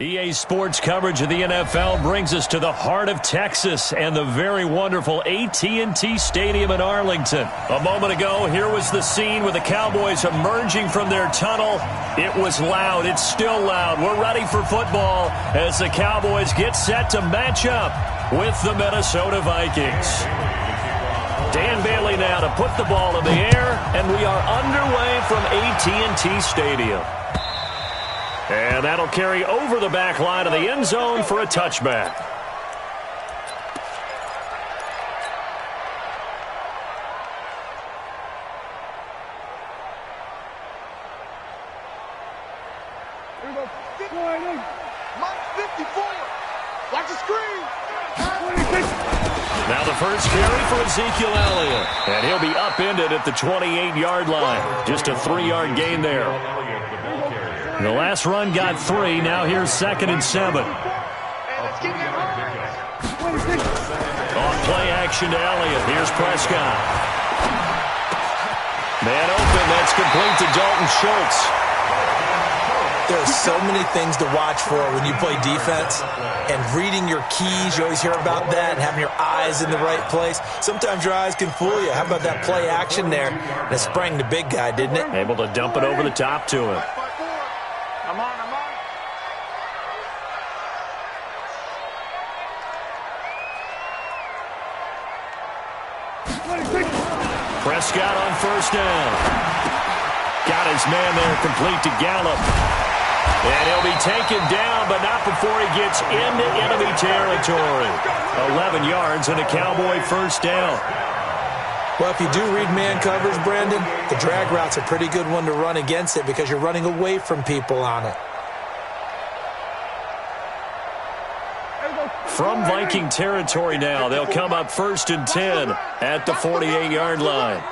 EA Sports coverage of the NFL brings us to the heart of Texas and the very wonderful AT&T Stadium in Arlington. A moment ago, here was the scene with the Cowboys emerging from their tunnel. It was loud. It's still loud. We're ready for football as the Cowboys get set to match up with the Minnesota Vikings. Dan Bailey now to put the ball in the air, and we are underway from AT&T Stadium. And that'll carry over the back line of the end zone for a touchback. Here we go. Mike 54. Watch the screen. Now the first carry for Ezekiel Elliott. And he'll be upended at the 28-yard line. Just a 3-yard gain there. The last run got 3. Now here's 2nd and 7. On play action to Elliott. Here's Prescott. Man open. That's complete to Dalton Schultz. There are so many things to watch for when you play defense. And reading your keys, you always hear about that, and having your eyes in the right place. Sometimes your eyes can fool you. How about that play action there? And it sprang the big guy, didn't it? Able to dump it over the top to him. I'm on. Prescott on first down. Got his man there, complete to Gallup. And he'll be taken down, but not before he gets into enemy territory. 11 yards and a Cowboy first down. Well, if you do read man coverage, Brandon, the drag route's a pretty good one to run against it because you're running away from people on it. From Viking territory now, they'll come up 1st and 10 at the 48-yard line.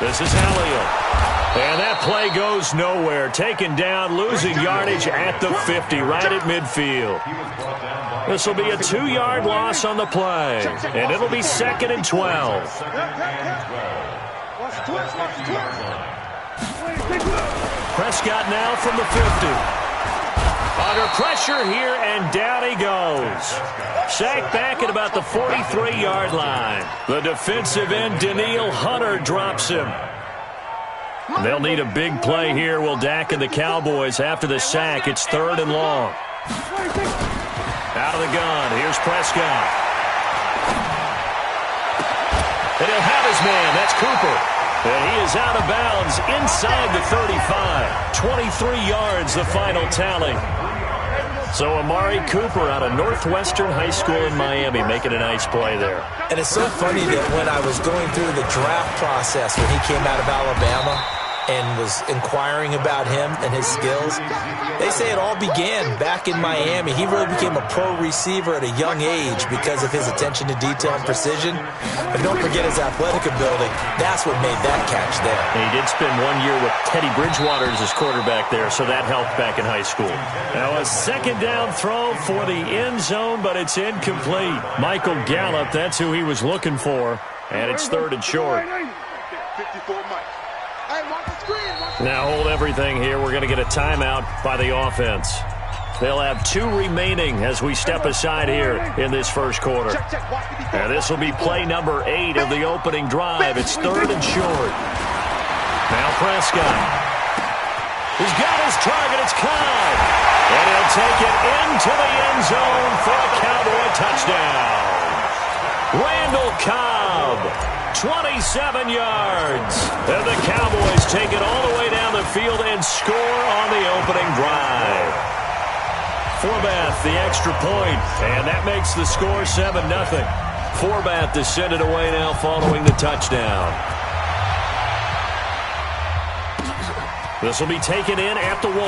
This is Elliott. And that play goes nowhere. Taken down, losing yardage at the 50, right at midfield. This will be a 2-yard loss on the play. And it'll be 2nd and 12. Prescott now from the 50. Under pressure here, and down he goes. Sacked back at about the 43-yard line. The defensive end, Daniil Hunter, drops him. They'll need a big play here, will Dak and the Cowboys after the sack. It's 3rd and long. Out of the gun, here's Prescott. And he'll have his man, that's Cooper. And he is out of bounds inside the 35. 23 yards, the final tally. So Amari Cooper out of Northwestern High School in Miami making a nice play there. And it's so funny that when I was going through the draft process when he came out of Alabama and was inquiring about him and his skills, they say it all began back in Miami. He really became a pro receiver at a young age because of his attention to detail and precision. But don't forget his athletic ability. That's what made that catch there. And he did spend 1 year with Teddy Bridgewater as his quarterback there, so that helped back in high school. Now a 2nd down throw for the end zone, but it's incomplete. Michael Gallup, that's who he was looking for, and it's 3rd and short. 54 Mike. Hey, watch the screen. Now hold everything here. We're going to get a timeout by the offense. They'll have 2 remaining as we step aside here in this first quarter. And this will be play number 8 of the opening drive. It's 3rd and short. Now Prescott. He's got his target. It's Cobb. And he'll take it into the end zone for a Cowboy touchdown. Randall Cobb. 27 yards. And the Cowboys take it all the way down the field and score on the opening drive. Forbath, the extra point, and that makes the score 7-0. Forbath to send it away now following the touchdown. This will be taken in at the 1.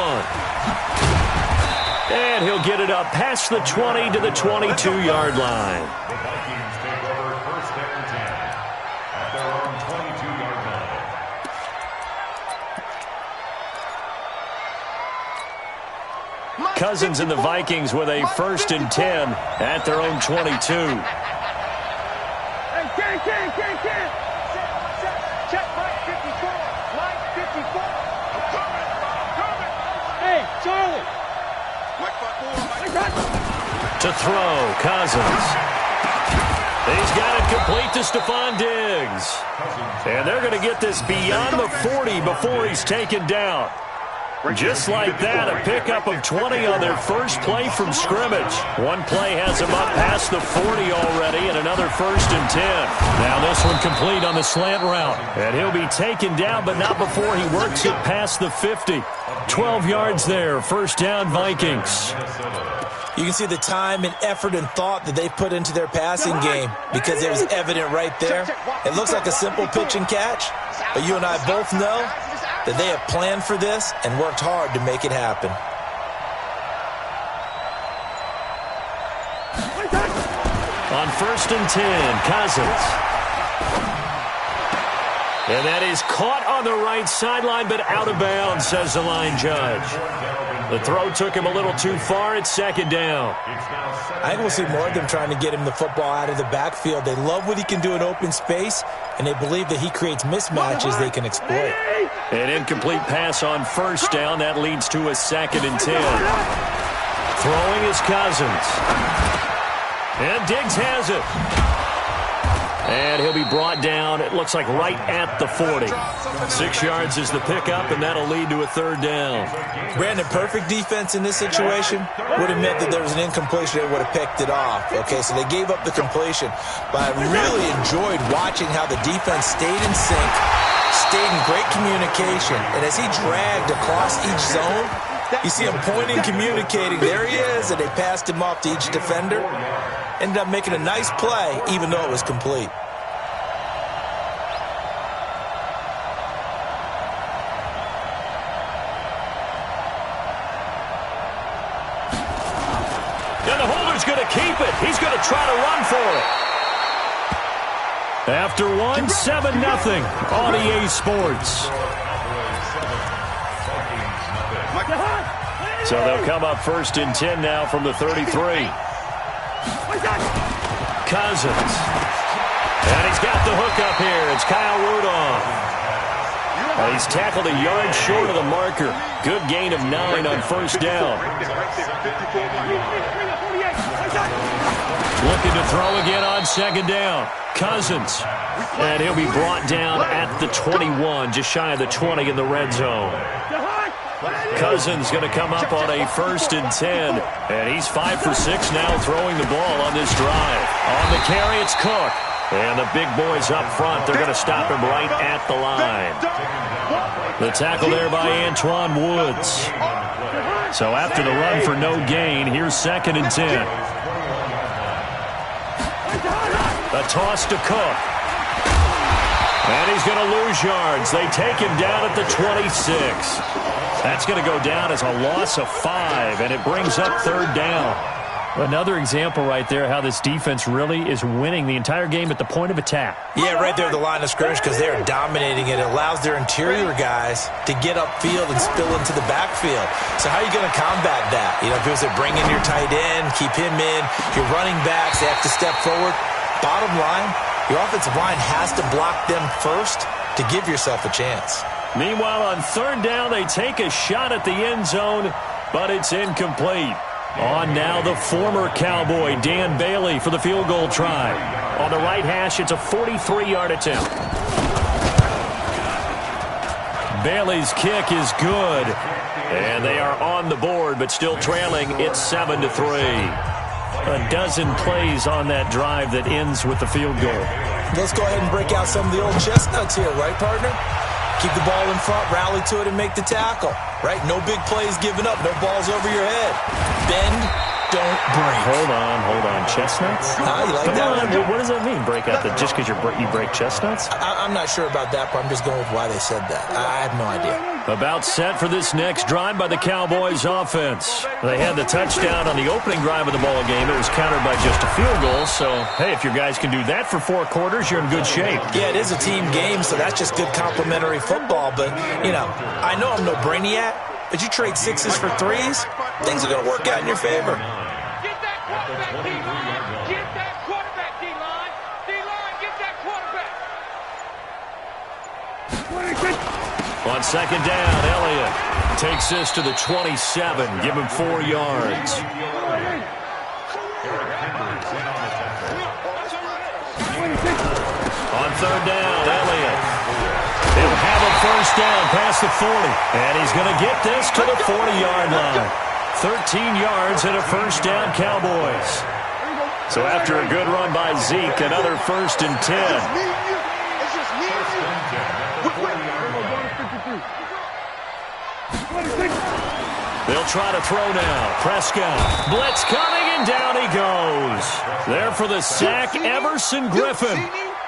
And he'll get it up past the 20 to the 22-yard line. Cousins and the Vikings with a 1st and 10 at their own 22. Check Mike 54. Mike 54. throw. Cousins. He's got it complete to Stephon Diggs. And they're going to get this beyond the 40 before he's taken down. Just like that, a pickup of 20 on their first play from scrimmage. One play has him up past the 40 already, and another 1st and 10. Now this one complete on the slant route. And he'll be taken down, but not before he works it past the 50. 12 yards there, 1st down Vikings. You can see the time and effort and thought that they put into their passing game because it was evident right there. It looks like a simple pitch and catch, but you and I both know that they have planned for this and worked hard to make it happen. On 1st and 10, Cousins. And that is caught on the right sideline, but out of bounds, says the line judge. The throw took him a little too far. It's 2nd down. I think we'll see more of them trying to get him the football out of the backfield. They love what he can do in open space, and they believe that he creates mismatches they can exploit. An incomplete pass on 1st down. That leads to a 2nd and 10. Throwing is Cousins. And Diggs has it. And he'll be brought down, it looks like right at the 40. 6 yards is the pickup, and that'll lead to a 3rd down. Brandon, perfect defense in this situation would have meant that there was an incompletion. They would have picked it off. Okay, so they gave up the completion. But I really enjoyed watching how the defense stayed in sync, stayed in great communication. And as he dragged across each zone, you see him pointing, communicating. There he is, and they passed him off to each defender. Ended up making a nice play, even though it was complete. And the holder's going to keep it. He's going to try to run for it. After one, 7-0 on EA Sports. So they'll come up 1st and 10 now from the 33. Cousins. And he's got the hook up here. It's Kyle Rudolph. He's tackled a yard short of the marker. Good gain of 9 on 1st down. Looking to throw again on 2nd down. Cousins. And he'll be brought down at the 21, just shy of the 20 in the red zone. Cousins going to come up on a 1st and 10. And he's 5 for 6 now throwing the ball on this drive. On the carry, it's Cook. And the big boys up front, they're going to stop him right at the line. The tackle there by Antoine Woods. So after the run for no gain, here's 2nd and 10. A toss to Cook. And he's going to lose yards. They take him down at the 26. That's going to go down as a loss of 5, and it brings up 3rd down. Another example right there how this defense really is winning the entire game at the point of attack. Yeah, right there at the line of scrimmage because they are dominating it. It allows their interior guys to get upfield and spill into the backfield. So how are you going to combat that? You know, if it was to bring in your tight end, keep him in, your running backs, they have to step forward. Bottom line, your offensive line has to block them first to give yourself a chance. Meanwhile, on 3rd down, they take a shot at the end zone, but it's incomplete. On now, the former Cowboy, Dan Bailey, for the field goal try. On the right hash, it's a 43-yard attempt. Bailey's kick is good. And they are on the board, but still trailing. It's 7-3. A dozen plays on that drive that ends with the field goal. Let's go ahead and break out some of the old chestnuts here, right, partner? Keep the ball in front, rally to it, and make the tackle. Right? No big plays given up. No balls over your head. Bend, don't break. Hold on. Chestnuts? You like that one? What does that mean, break out? Just because you break chestnuts? I'm not sure about that, but I'm just going with why they said that. I have no idea. About set for this next drive by the Cowboys offense. They had the touchdown on the opening drive of the ball game. It was countered by just a field goal. So, hey, if your guys can do that for 4 quarters, you're in good shape. Yeah, it is a team game, so that's just good complimentary football. But, you know, I know I'm no brainiac, but you trade 6s for 3s, things are going to work out in your favor. Get that quarterback, D-line. Get that quarterback, D-line. D-line, get that quarterback. On 2nd down, Elliott takes this to the 27. Give him 4 yards. On third down, Elliott. He'll have a first down past the 40. And he's going to get this to the 40-yard line. 13 yards and a first down, Cowboys. So after a good run by Zeke, another 1st and 10. They'll try to throw now. Prescott. Blitz coming, and down he goes. There for the sack, Everson Griffin.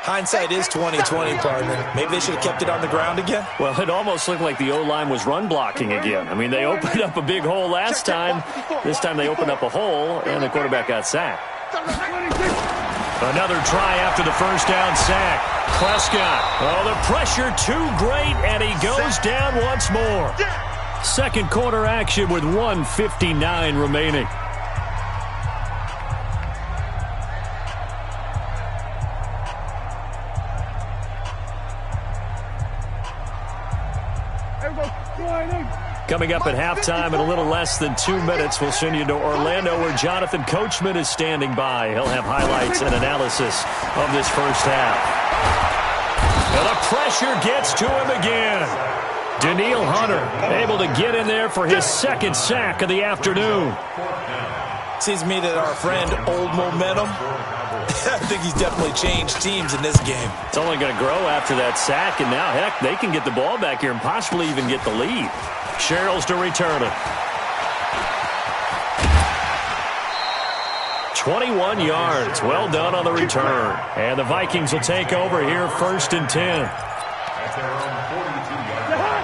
Hindsight is 20/20, partner. Maybe they should have kept it on the ground again. Well, it almost looked like the O-line was run blocking again. I mean, they opened up a big hole last time. This time they opened up a hole, and the quarterback got sacked. Another try after the first down sack. Prescott. Oh, the pressure too great, and he goes down once more. Second quarter action with 1:59 remaining. Coming up at halftime in a little less than 2 minutes, we'll send you to Orlando where Jonathan Coachman is standing by. He'll have highlights and analysis of this first half. And the pressure gets to him again. Daniil Hunter able to get in there for his second sack of the afternoon. Seems to me that our friend Old Momentum, I think he's definitely changed teams in this game. It's only going to grow after that sack, and now, heck, they can get the ball back here and possibly even get the lead. Sherrills to return it. 21 yards. Well done on the return. And the Vikings will take over here 1st and 10.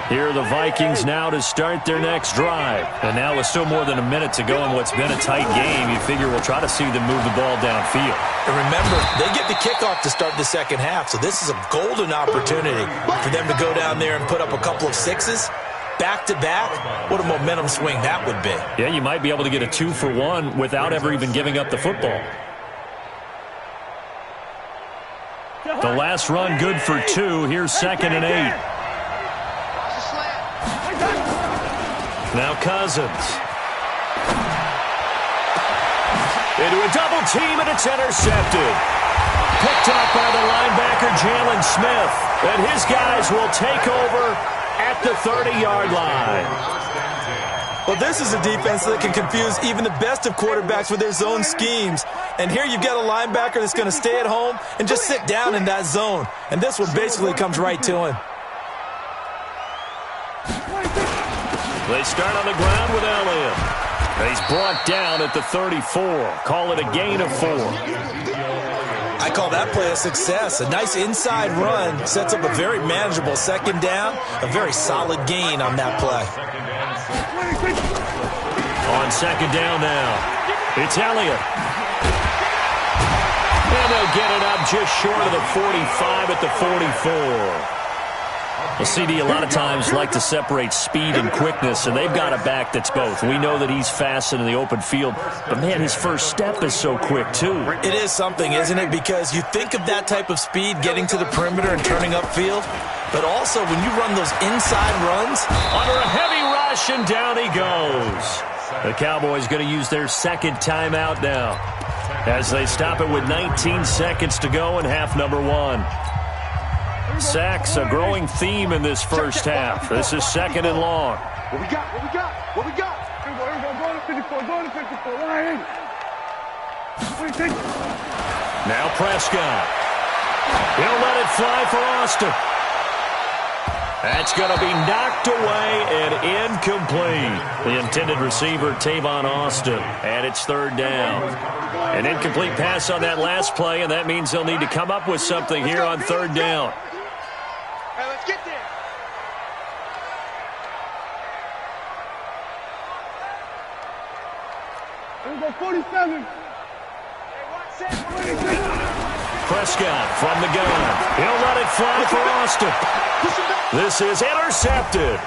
Here are the Vikings now to start their next drive. And now with still more than a minute to go in what's been a tight game, you figure we'll try to see them move the ball downfield. And remember, they get the kickoff to start the second half, so this is a golden opportunity for them to go down there and put up a couple of sixes. Back-to-back, what a momentum swing that would be. Yeah, you might be able to get a 2-for-1 without ever even giving up the football. The last run good for 2. Here's 2nd and 8. Now Cousins. Into a double team, and it's intercepted. Picked up by the linebacker, Jalen Smith. And his guys will take over at the 30-yard line. Well, this is a defense that can confuse even the best of quarterbacks with their zone schemes. And here you've got a linebacker that's going to stay at home and just sit down in that zone. And this one basically comes right to him. They start on the ground with Elliott. He's brought down at the 34. Call it a gain of 4. I call that play a success. A nice inside run sets up a very manageable second down. A very solid gain on that play. On second down now, it's Elliott. And they'll get it up just short of the 45 at the 44. Well, CD, a lot of times like to separate speed and quickness, and they've got a back that's both. We know that he's fast and in the open field, but, man, his first step is so quick, too. It is something, isn't it? Because you think of that type of speed getting to the perimeter and turning upfield, but also when you run those inside runs. Under a heavy rush, and down he goes. The Cowboys going to use their second timeout now as they stop it with 19 seconds to go in half number 1. Sacks, a growing theme in this first half. This is 2nd and long. What we got? What we got? What we got? Here we go. Going to 54. Going to 54. Line. Now Prescott. He'll let it fly for Austin. That's going to be knocked away and incomplete. The intended receiver, Tavon Austin, and it's 3rd down. An incomplete pass on that last play, and that means they'll need to come up with something here on 3rd down. Hey, let's get there. Here we go, 47. Prescott from the gun. He'll let it fly for Austin. This is intercepted.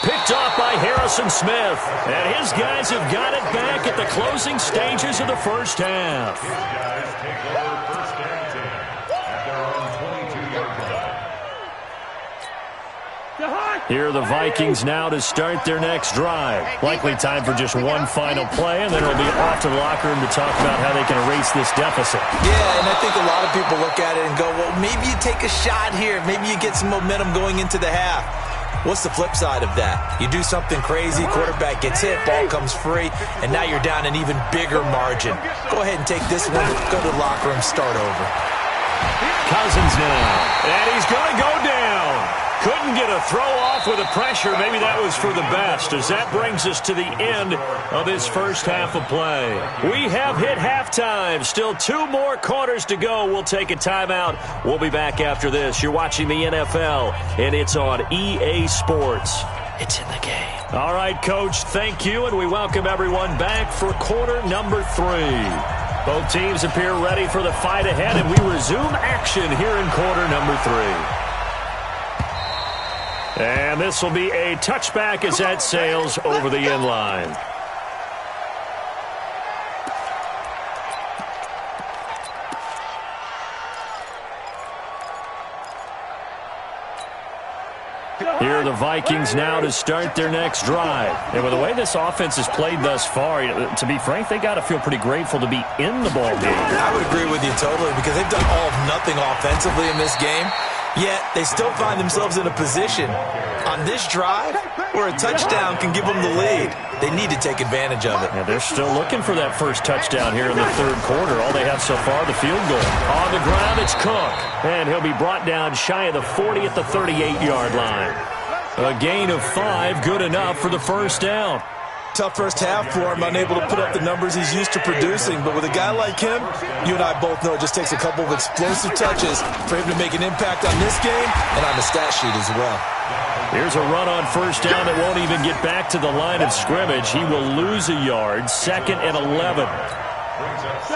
Picked off by Harrison Smith. And his guys have got it back at the closing stages of the first half. Here are the Vikings now to start their next drive. Likely time for just one final play, and then it'll be off to the locker room to talk about how they can erase this deficit. Yeah, and I think a lot of people look at it and go, well, maybe you take a shot here. Maybe you get some momentum going into the half. What's the flip side of that? You do something crazy, quarterback gets hit, ball comes free, and now you're down an even bigger margin. Go ahead and take this one, go to the locker room, start over. Cousins now, and he's going to go down. Couldn't get a throw off with the pressure. Maybe that was for the best, as that brings us to the end of this first half of play. We have hit halftime. Still 2 more quarters to go. We'll take a timeout. We'll be back after this. You're watching the NFL, and it's on EA Sports. It's in the game. All right, Coach, thank you, and we welcome everyone back for quarter number 3. Both teams appear ready for the fight ahead, and we resume action here in quarter number 3. And this will be a touchback as that sails over the end line. Here are the Vikings now to start their next drive. And with the way this offense has played thus far, to be frank, they got to feel pretty grateful to be in the ball game. I would agree with you totally, because they've done all of nothing offensively in this game. Yet, they still find themselves in a position on this drive where a touchdown can give them the lead. They need to take advantage of it. Yeah, they're still looking for that first touchdown here in the third quarter. All they have so far, the field goal. On the ground, it's Cook. And he'll be brought down shy of the 40 at the 38-yard line. A gain of 5, good enough for the first down. Tough first half for him, unable to put up the numbers he's used to producing. But with a guy like him, you and I both know it just takes a couple of explosive touches for him to make an impact on this game and on the stat sheet as well. Here's a run on first down that won't even get back to the line of scrimmage. He will lose a yard, 2nd and 11.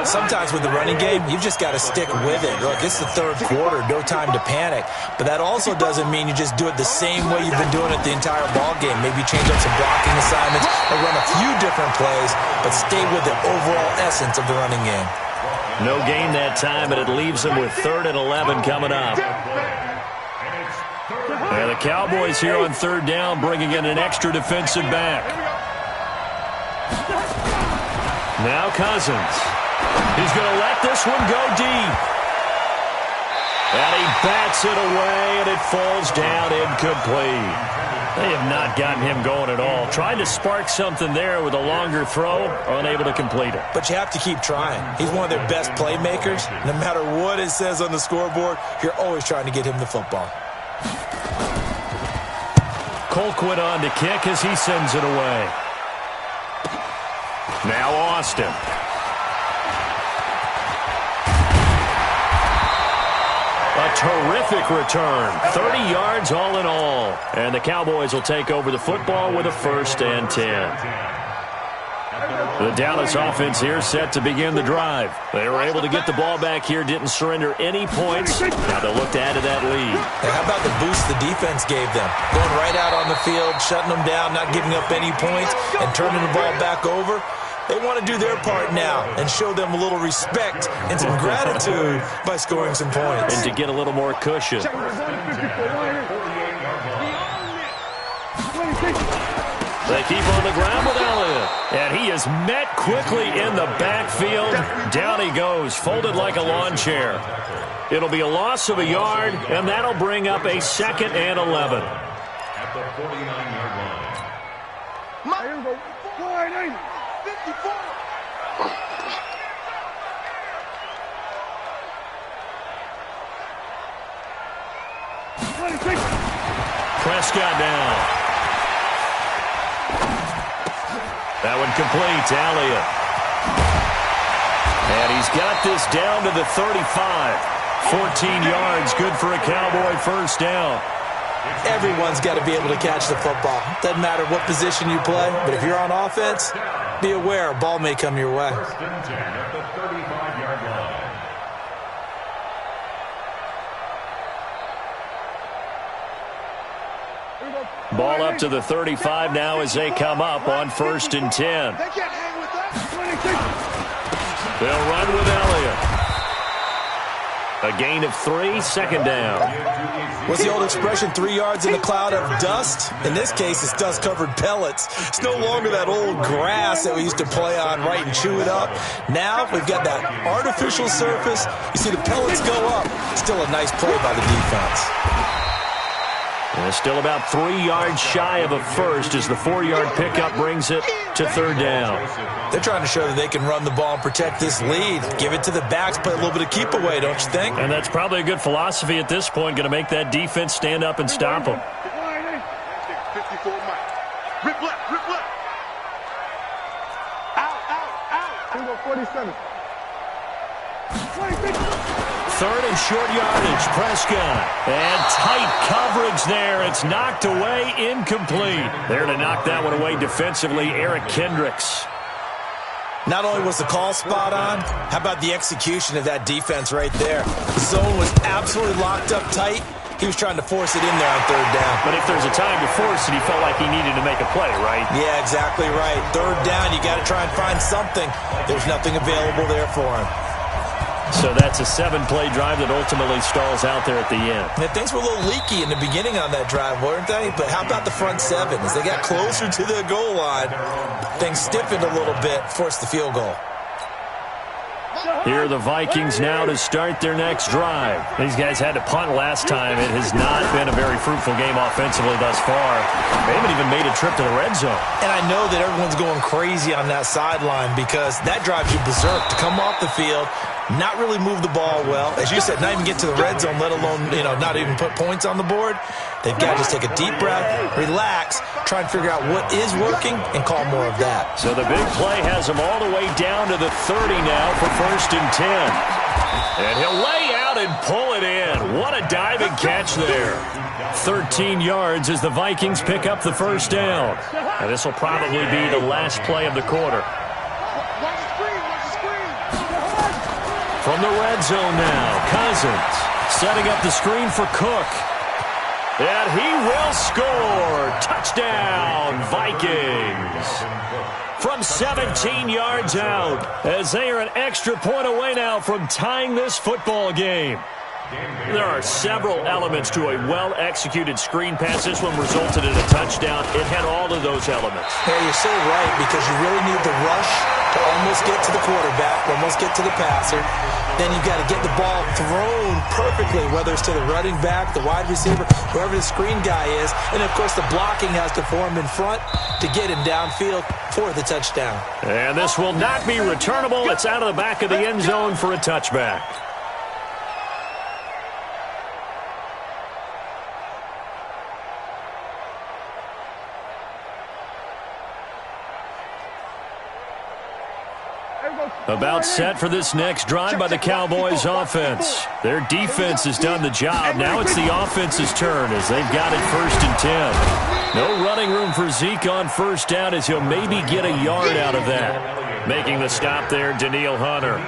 Sometimes with the running game, you've just got to stick with it. Look, it's the third quarter, no time to panic. But that also doesn't mean you just do it the same way you've been doing it the entire ball game. Maybe change up some blocking assignments or run a few different plays, but stay with the overall essence of the running game. No gain that time, and it leaves them with 3rd and 11 coming up. And the Cowboys here on 3rd down, bringing in an extra defensive back. Now Cousins. He's going to let this one go deep. And he bats it away, and it falls down incomplete. They have not gotten him going at all. Tried to spark something there with a longer throw, unable to complete it. But you have to keep trying. He's one of their best playmakers. No matter what it says on the scoreboard, you're always trying to get him the football. Colquitt on to kick as he sends it away. Now Austin. A terrific return. 30 yards all in all. And the Cowboys will take over the football with a 1st and 10. The Dallas offense here set to begin the drive. They were able to get the ball back here, didn't surrender any points. Now they'll look to add to that lead. Hey, how about the boost the defense gave them? Going right out on the field, shutting them down, not giving up any points, and turning the ball back over. They want to do their part now and show them a little respect and some gratitude by scoring some points. And to get a little more cushion. They keep on the ground with Elliott. And he is met quickly in the backfield. Down he goes, folded like a lawn chair. It'll be a loss of a yard, and that'll bring up a 2nd and 11. At the 49-yard line. 54. Prescott down. That one complete to Elliott. And he's got this down to the 35. 14 yards, good for a Cowboy first down. Everyone's got to be able to catch the football. Doesn't matter what position you play, but if you're on offense, be aware a ball may come your way. Ball up to the 35 now as they come up on 1st and 10. They'll run with Elliott. A gain of 3, 2nd down. What's the old expression, 3 yards in a cloud of dust? In this case, it's dust-covered pellets. It's no longer that old grass that we used to play on, right, and chew it up. Now we've got that artificial surface. You see the pellets go up. Still a nice play by the defense. And still about 3 yards shy of a first as the 4-yard pickup brings it to third down. They're trying to show that they can run the ball and protect this lead. Give it to the backs, play a little bit of keep away, don't you think? And that's probably a good philosophy at this point, going to make that defense stand up and stop them. 54 Mike. Rip left, rip left. Out. 47. Third and short yardage, Prescott. And tight coverage there. It's knocked away, incomplete. There to knock that one away defensively, Eric Kendricks. Not only was the call spot on, how about the execution of that defense right there? The zone was absolutely locked up tight. He was trying to force it in there on third down. But if there's a time to force it, he felt like he needed to make a play, right? Yeah, exactly right. Third down, you got to try and find something. There's nothing available there for him. So that's a 7-play drive that ultimately stalls out there at the end. And things were a little leaky in the beginning on that drive, weren't they? But how about the front seven? As they got closer to the goal line, things stiffened a little bit, forced the field goal. Here are the Vikings now to start their next drive. These guys had to punt last time. It has not been a very fruitful game offensively thus far. They haven't even made a trip to the red zone. And I know that everyone's going crazy on that sideline because that drives you berserk to come off the field, not really move the ball well. As you said, not even get to the red zone, let alone, not even put points on the board. They've got to just take a deep breath, relax, try and figure out what is working, and call more of that. So the big play has him all the way down to the 30 now for 1st and 10. And he'll lay out and pull it in. What a diving catch there. 13 yards as the Vikings pick up the first down. And this will probably be the last play of the quarter. From the red zone now, Cousins setting up the screen for Cook. And he will score. Touchdown, Vikings. From 17 yards out, as they are an extra point away now from tying this football game. There are several elements to a well-executed screen pass. This one resulted in a touchdown. It had all of those elements. Yeah, you're so right, because you really need the rush to almost get to the quarterback, almost get to the passer. Then you've got to get the ball thrown perfectly, whether it's to the running back, the wide receiver, whoever the screen guy is. And, of course, the blocking has to form in front to get him downfield for the touchdown. And this will not be returnable. It's out of the back of the end zone for a touchback. About set for this next drive by the Cowboys offense. Their defense has done the job. Now it's the offense's turn as they've got it 1st and 10. No running room for Zeke on first down as he'll maybe get a yard out of that. Making the stop there, Danielle Hunter.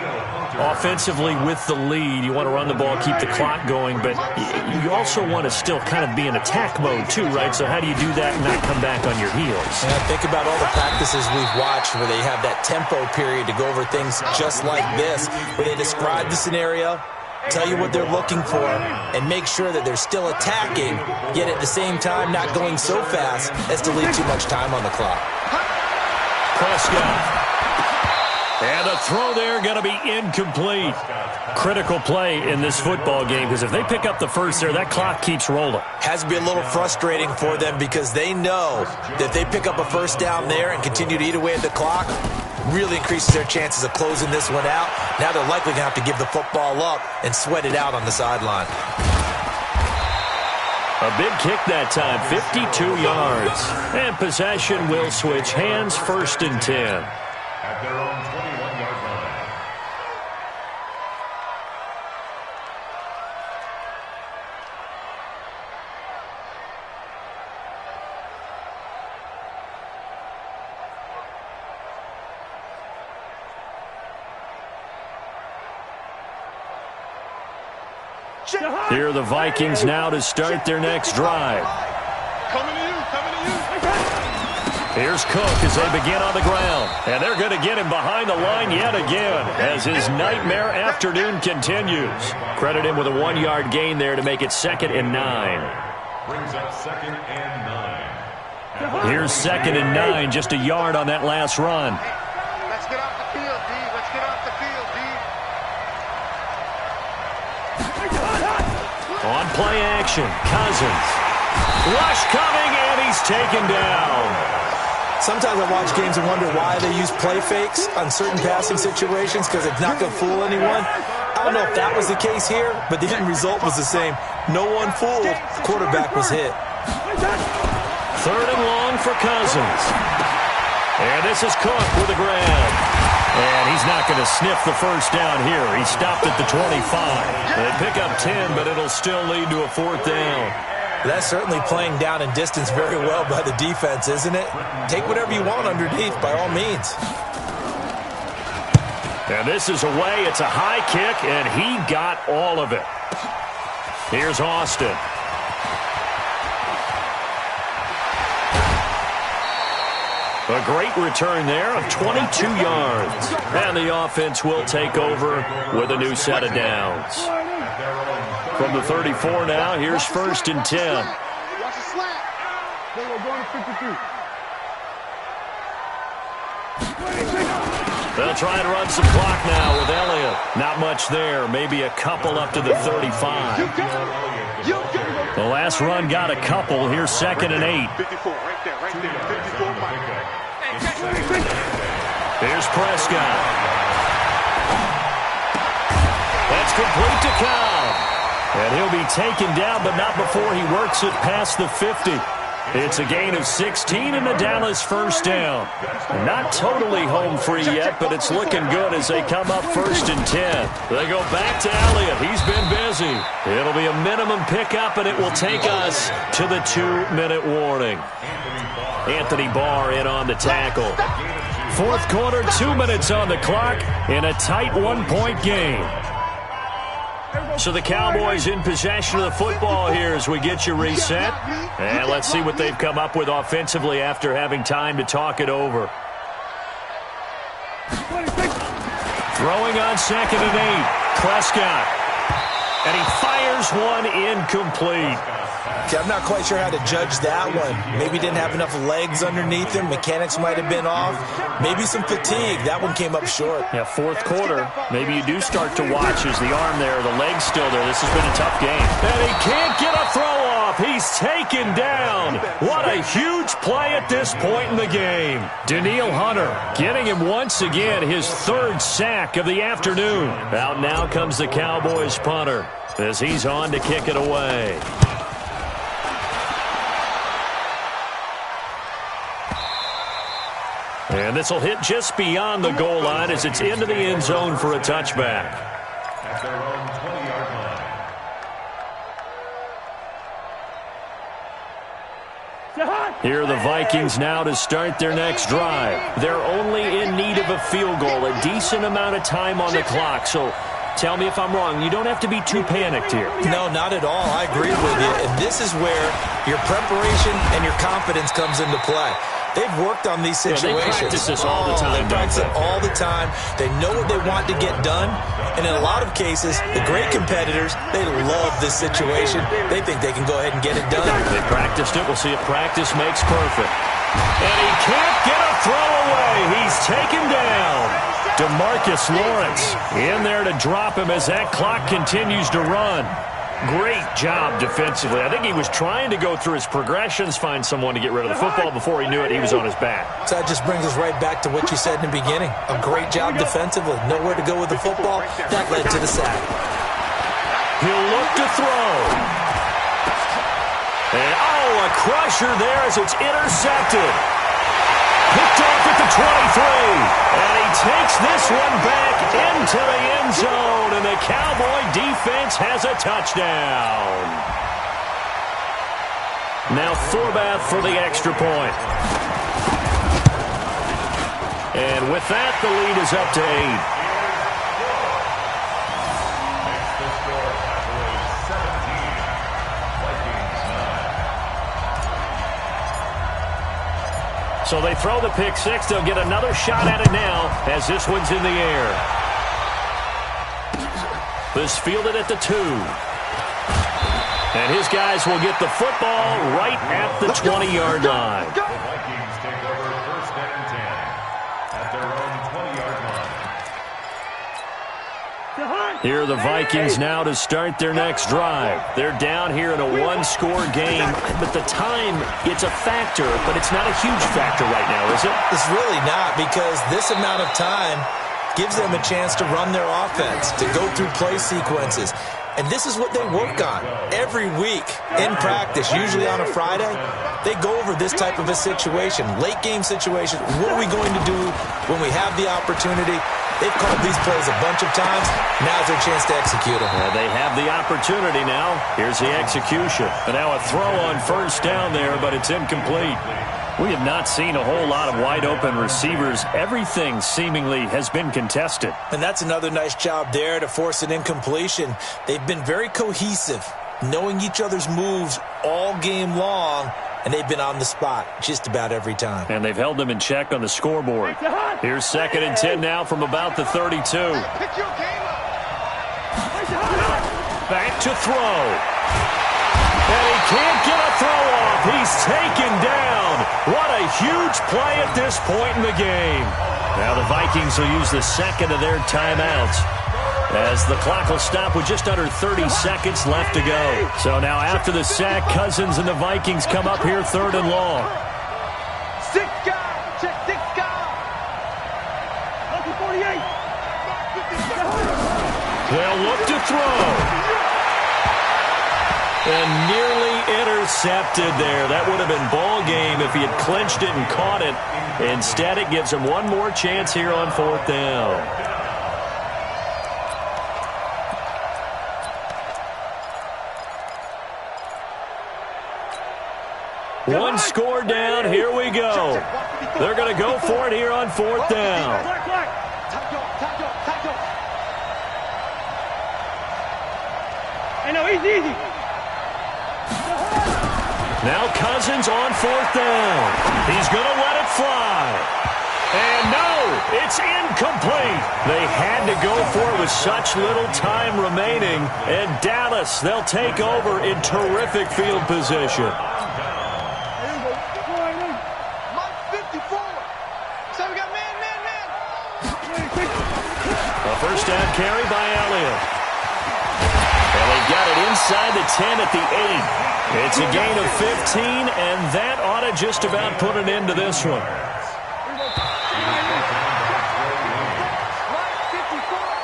Offensively with the lead, you want to run the ball, keep the clock going, but you also want to still kind of be in attack mode too, right? So how do you do that and not come back on your heels? Yeah, think about all the practices we've watched where they have that tempo period to go over things just like this, where they describe the scenario, tell you what they're looking for, and make sure that they're still attacking, yet at the same time not going so fast as to leave too much time on the clock. Prescott. And a throw there going to be incomplete. Critical play in this football game because if they pick up the first there, that clock keeps rolling. Has to be a little frustrating for them because they know that if they pick up a first down there and continue to eat away at the clock, really increases their chances of closing this one out. Now they're likely going to have to give the football up and sweat it out on the sideline. A big kick that time, 52 yards. And possession will switch hands, 1st and 10. At their own 21-yard line. Here are the Vikings now to start their next drive. Coming to you, coming to you. Here's Cook as they begin on the ground. And they're going to get him behind the line yet again as his nightmare afternoon continues. Credit him with a 1-yard gain there to make it 2nd and 9. Brings up 2nd and 9. Here's 2nd and 9, just a yard on that last run. Let's get off the field, D. Let's get off the field, D. On play action, Cousins. Rush coming, and he's taken down. Sometimes I watch games and wonder why they use play fakes on certain passing situations because it's not going to fool anyone. I don't know if that was the case here, but the end result was the same. No one fooled. The quarterback was hit. 3rd and long for Cousins. And this is Cook with a grab. And he's not going to sniff the first down here. He stopped at the 25. They pick up 10, but it'll still lead to a 4th down. That's certainly playing down in distance very well by the defense, isn't it? Take whatever you want underneath, by all means. And this is away. It's a high kick, and he got all of it. Here's Austin. A great return there of 22 yards. And the offense will take over with a new set of downs. From the 34 now, here's 1st and 10. Watch the slap. They will go to 53. They'll try and run some clock now with Elliott. Not much there. Maybe a couple up to the 35. The last run got a couple. Here's 2nd and 8. 54, right there, 54. Here's Prescott. That's complete to Cobb. And he'll be taken down, but not before he works it past the 50. It's a gain of 16 and a Dallas 1st down. Not totally home free yet, but it's looking good as they come up 1st and 10. They go back to Elliott. He's been busy. It'll be a minimum pickup, and it will take us to the 2-minute warning. Anthony Barr in on the tackle. 4th quarter, 2 minutes on the clock in a tight 1-point game. So the Cowboys in possession of the football here as we get you reset. And let's see what they've come up with offensively after having time to talk it over. Throwing on 2nd and 8. Prescott. And he fires one incomplete. Okay, I'm not quite sure how to judge that one. Maybe didn't have enough legs underneath him. Mechanics might have been off. Maybe some fatigue. That one came up short. Yeah, 4th quarter. Maybe you do start to watch as the arm there, the leg's still there. This has been a tough game. And he can't get a throw off. He's taken down. What a huge play at this point in the game. Danielle Hunter getting him once again his 3rd sack of the afternoon. Out now comes the Cowboys punter as he's on to kick it away. And this will hit just beyond the goal line as it's into the end zone for a touchback. At their own 20-yard line. Here are the Vikings now to start their next drive. They're only in need of a field goal, a decent amount of time on the clock. So tell me if I'm wrong. You don't have to be too panicked here. No, not at all. I agree with you. And this is where your preparation and your confidence comes into play. They've worked on these situations. They practice this all the time. They practice it all the time. They know what they want to get done. And in a lot of cases, the great competitors, they love this situation. They think they can go ahead and get it done. They practiced it. We'll see if practice makes perfect. And he can't get a throw away. He's taken down. DeMarcus Lawrence in there to drop him as that clock continues to run. Great job defensively. I think he was trying to go through his progressions, find someone to get rid of the football. Before he knew it, he was on his back. So that just brings us right back to what you said in the beginning. A great job defensively. Nowhere to go with the football. That led to the sack. He'll look to throw. And, a crusher there as it's intercepted. Picked off at the 23. And he takes this one back into the end zone. And the Cowboy defense has a touchdown. Now Thorbath for the extra point. And with that, the lead is up to 8. So they throw the pick six. They'll get another shot at it now as this one's in the air. This fielded at the 2. And his guys will get the football right at the 20-yard line. The Vikings take over 1st and 10 at their own 20-yard line. Here are the Vikings now to start their next drive. They're down here in a one-score game, but the time, it's a factor, but it's not a huge factor right now, is it? It's really not, because this amount of time gives them a chance to run their offense, to go through play sequences. And this is what they work on every week in practice, usually on a Friday. They go over this type of a situation, late game situation. What are we going to do when we have the opportunity? They've called these plays a bunch of times. Now's their chance to execute them. Well, they have the opportunity now. Here's the execution. And now a throw on first down there, but it's incomplete. We have not seen a whole lot of wide-open receivers. Everything seemingly has been contested. And that's another nice job there to force an incompletion. They've been very cohesive, knowing each other's moves all game long, and they've been on the spot just about every time. And they've held them in check on the scoreboard. Here's 2nd and 10 now from about the 32. Back to throw. And he can't get a throw off. He's taken down. What a huge play at this point in the game. Now the Vikings will use the second of their timeouts as the clock will stop with just under 30 seconds left to go. So now after the sack, Cousins and the Vikings come up here 3rd and long. 6 guys. Check 6 guys. 48. They'll look to throw. And nearly intercepted there. That would have been ball game if he had clinched it and caught it. Instead, it gives him one more chance here on 4th down. One score down. Here we go. They're going to go for it here on 4th down. Hey, no, easy. Now Cousins on 4th down. He's going to let it fly. And no, it's incomplete. They had to go for it with such little time remaining. And Dallas, they'll take over in terrific field position. A first down carry by Elliott. And they got it inside the 10 at the 8. It's a gain of 15, and that ought to just about put an end to this one.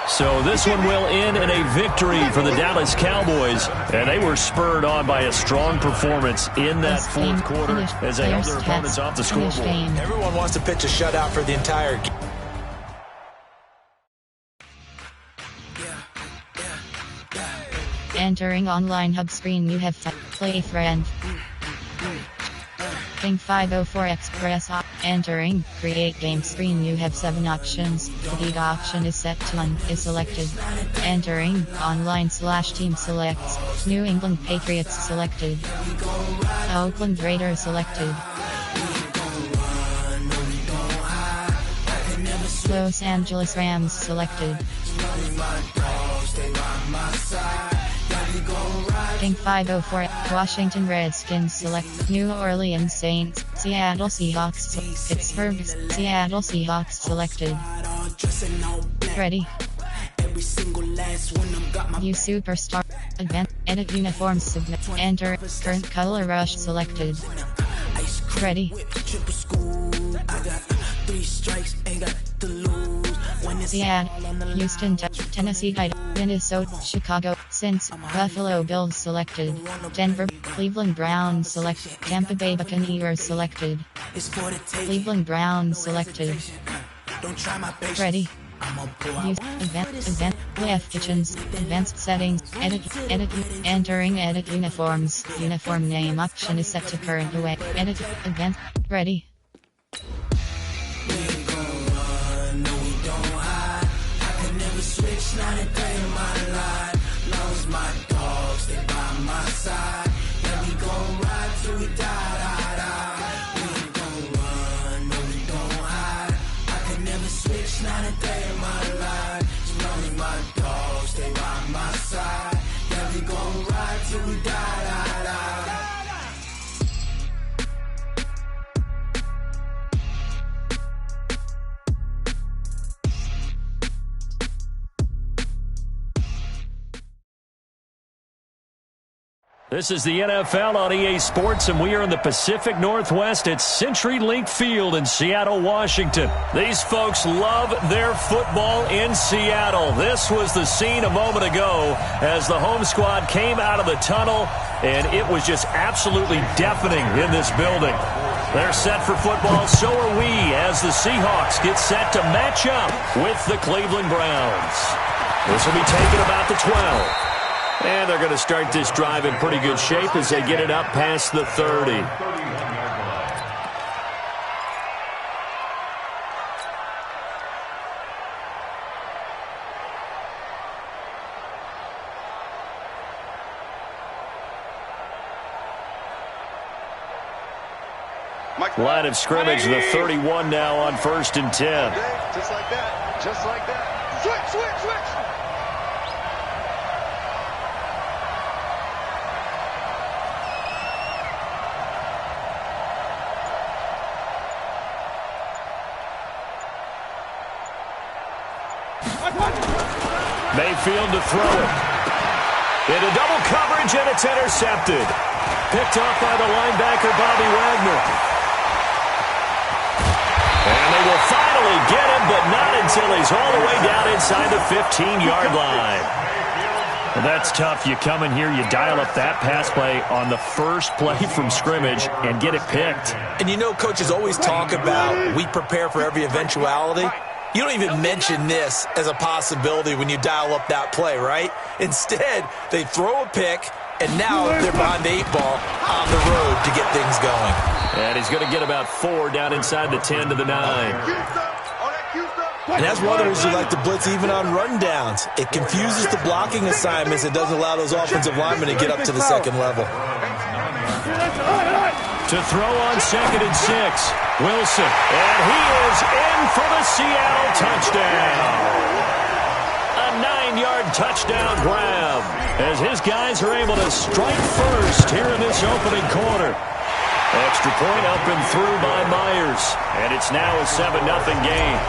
So this one will end in a victory for the Dallas Cowboys, and they were spurred on by a strong performance in that 4th quarter as they held their opponents off the scoreboard. Everyone wants to pitch a shutout for the entire game. Entering online hub screen, you have play friend. Ping 504 Express. Entering create game screen, you have 7 options. The lead option is set to 1 is selected. Entering online/team selects. New England Patriots selected. Oakland Raiders selected. Los Angeles Rams selected. Ping 504 Washington Redskins select. New Orleans Saints, Seattle Seahawks, Pittsburgh, Seattle Seahawks selected. Ready. View Superstar. Advanced. Edit uniforms submit. Enter. Current color rush selected. Ready. Seattle, Houston, Tennessee, Minnesota, Chicago, Cincy, Buffalo Bills selected. Denver, Cleveland Browns selected. Tampa Bay Buccaneers selected. Cleveland Browns selected. Ready. Event, left kitchens, advanced settings, edit, entering edit uniforms. Uniform name option is set to current away. Edit, event, ready. Switch, not a day in my life. Lost my dogs, they by my side. Yeah, we gon' ride till we die, die, die. We gon' run, This is the NFL on EA Sports, and we are in the Pacific Northwest at CenturyLink Field in Seattle, Washington. These folks love their football in Seattle. This was the scene a moment ago as the home squad came out of the tunnel, and it was just absolutely deafening in this building. They're set for football, so are we, as the Seahawks get set to match up with the Cleveland Browns. This will be taken about the 12. And they're going to start this drive in pretty good shape as they get it up past the 30. Line of scrimmage, the 31 now on 1st and 10. Just like that. Just like that. Switch, switch, switch. Mayfield to throw it. Into double coverage, and it's intercepted. Picked off by the linebacker, Bobby Wagner. And they will finally get him, but not until he's all the way down inside the 15-yard line. Well, that's tough. You come in here, you dial up that pass play on the first play from scrimmage and get it picked. And you know, coaches always talk about we prepare for every eventuality. You don't even mention this as a possibility when you dial up that play, right? Instead, they throw a pick, and now they're behind the 8 ball on the road to get things going. And he's going to get about 4 down inside the 10 to the 9. And as others who like to blitz even on rundowns, it confuses the blocking assignments. It doesn't allow those offensive linemen to get up to the second level. To throw on 2nd and 6, Wilson, and he is in for the Seattle touchdown. A 9-yard touchdown grab as his guys are able to strike first here in this opening quarter. Extra point up and through by Myers, and it's now a 7-0 game.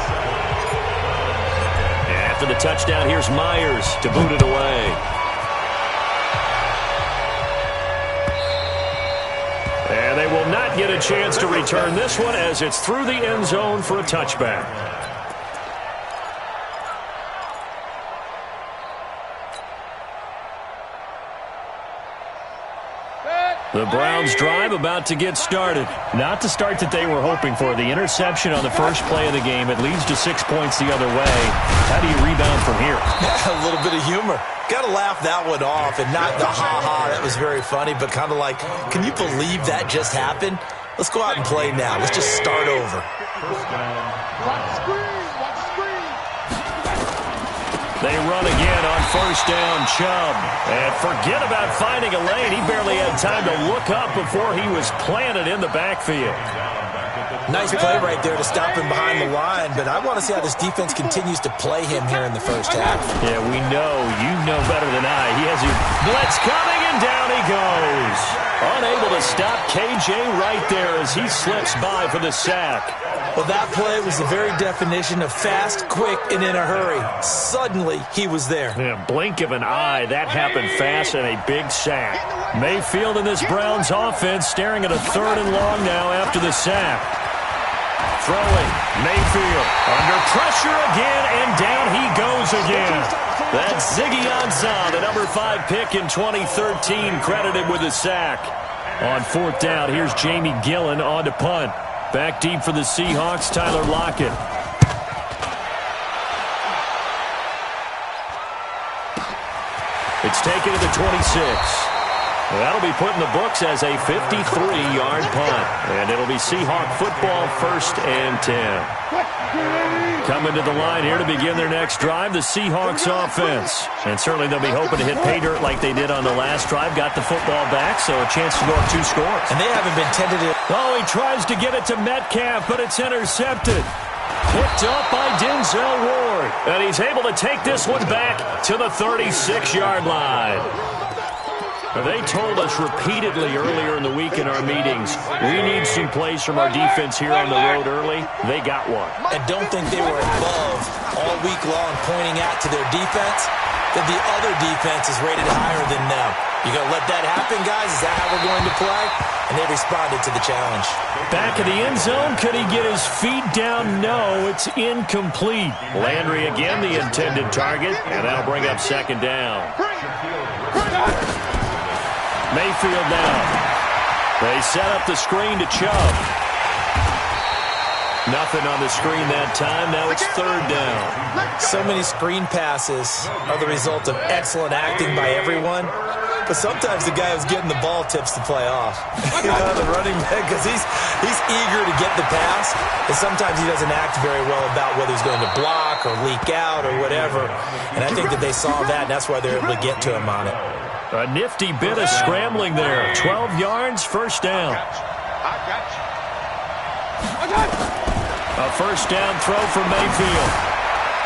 After the touchdown, here's Myers to boot it away. And they will not get a chance to return this one as it's through the end zone for a touchback. The Browns drive about to get started. Not the start that they were hoping for. The interception on the first play of the game. It leads to 6 points the other way. How do you rebound from here? A little bit of humor. Got to laugh that one off, and not the ha-ha, that was very funny, but kind of like, can you believe that just happened? Let's go out and play now. Let's just start over. They run again on 1st down, Chubb. And forget about finding a lane. He barely had time to look up before he was planted in the backfield. Nice play right there to stop him behind the line, but I want to see how this defense continues to play him here in the first half. Yeah, we know. You know better than I. He has his blitz coming, and down he goes. Unable to stop KJ right there as he slips by for the sack. Well, that play was the very definition of fast, quick, and in a hurry. Suddenly, he was there. Yeah, blink of an eye. That happened fast and a big sack. Mayfield in this Browns offense staring at a 3rd and long now after the sack. Throwing, Mayfield under pressure again, and down he goes again. That's Ziggy Ansah, the number 5 pick in 2013, credited with a sack. On 4th down, here's Jamie Gillen on to punt. Back deep for the Seahawks, Tyler Lockett. It's taken to the 26. That'll be put in the books as a 53-yard punt. And it'll be Seahawk football, 1st and 10. Coming to the line here to begin their next drive, the Seahawks offense. And certainly they'll be hoping to hit pay dirt like they did on the last drive. Got the football back, so a chance to go up 2 scores. And they haven't been tentative. Oh, he tries to get it to Metcalf, but it's intercepted. Picked up by Denzel Ward. And he's able to take this one back to the 36-yard line. They told us repeatedly earlier in the week in our meetings, we need some plays from our defense here on the road early. They got one. And don't think they were above all week long pointing out to their defense that the other defense is rated higher than them. You going to let that happen, guys? Is that how we're going to play? And they responded to the challenge. Back in the end zone. Could he get his feet down? No, it's incomplete. Landry again the intended target, and that'll bring up second down. Mayfield now. They set up the screen to Chubb. Nothing on the screen that time. Now it's third down. So many screen passes are the result of excellent acting by everyone. But sometimes the guy who's getting the ball tips the play off. You know, the running back, because he's eager to get the pass. And sometimes he doesn't act very well about whether he's going to block or leak out or whatever. And I think that they saw that, and that's why they're able to get to him on it. A nifty bit of scrambling there. 12 yards, first down. A first down throw for Mayfield.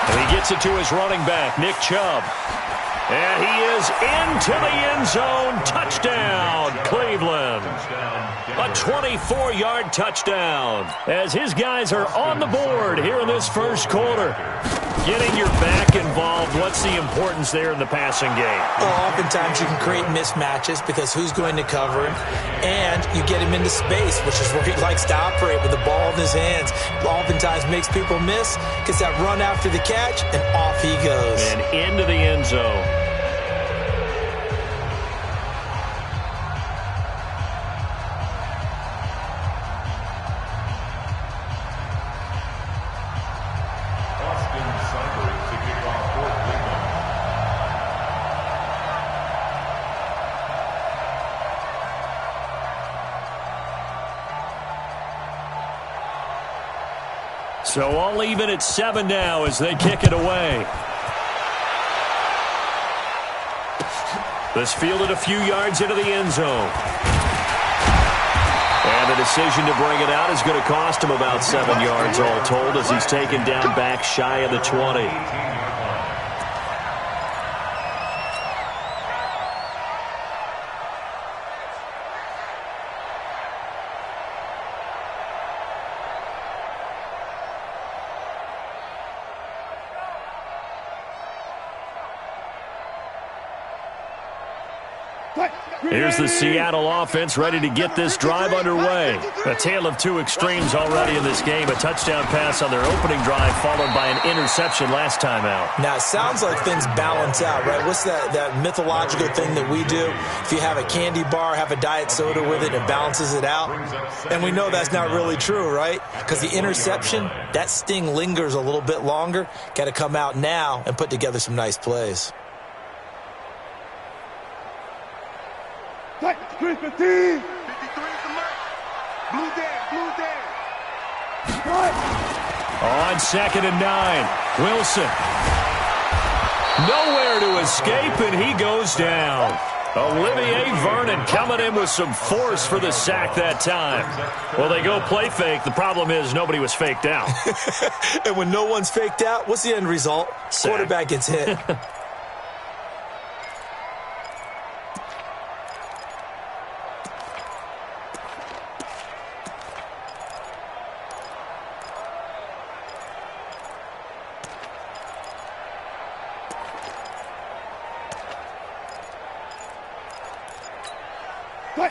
And he gets it to his running back, Nick Chubb. And he is into the end zone. Touchdown, Cleveland. A 24-yard touchdown as his guys are on the board here in this first quarter. Getting your back involved, what's the importance there in the passing game? Well, oftentimes you can create mismatches because who's going to cover him, and you get him into space, which is where he likes to operate with the ball in his hands. Oftentimes makes people miss, gets that run after the catch, and off he goes. And into the end zone. So all even at 7 now as they kick it away. This fielded a few yards into the end zone. And the decision to bring it out is going to cost him about 7 yards all told as he's taken down back shy of the 20. Here's the Seattle offense ready to get this drive underway. A tale of two extremes already in this game. A touchdown pass on their opening drive followed by an interception last time out. Now, it sounds like things balance out, right? What's that mythological thing that we do? If you have a candy bar, have a diet soda with it, it balances it out. And we know that's not really true, right? Because the interception, that sting lingers a little bit longer. Got to come out now and put together some nice plays. On 2nd and 9, Wilson. Nowhere to escape, and he goes down. Olivier Vernon coming in with some force for the sack that time. Well, they go play fake. The problem is nobody was faked out. And when no one's faked out, what's the end result? Sack. Quarterback gets hit.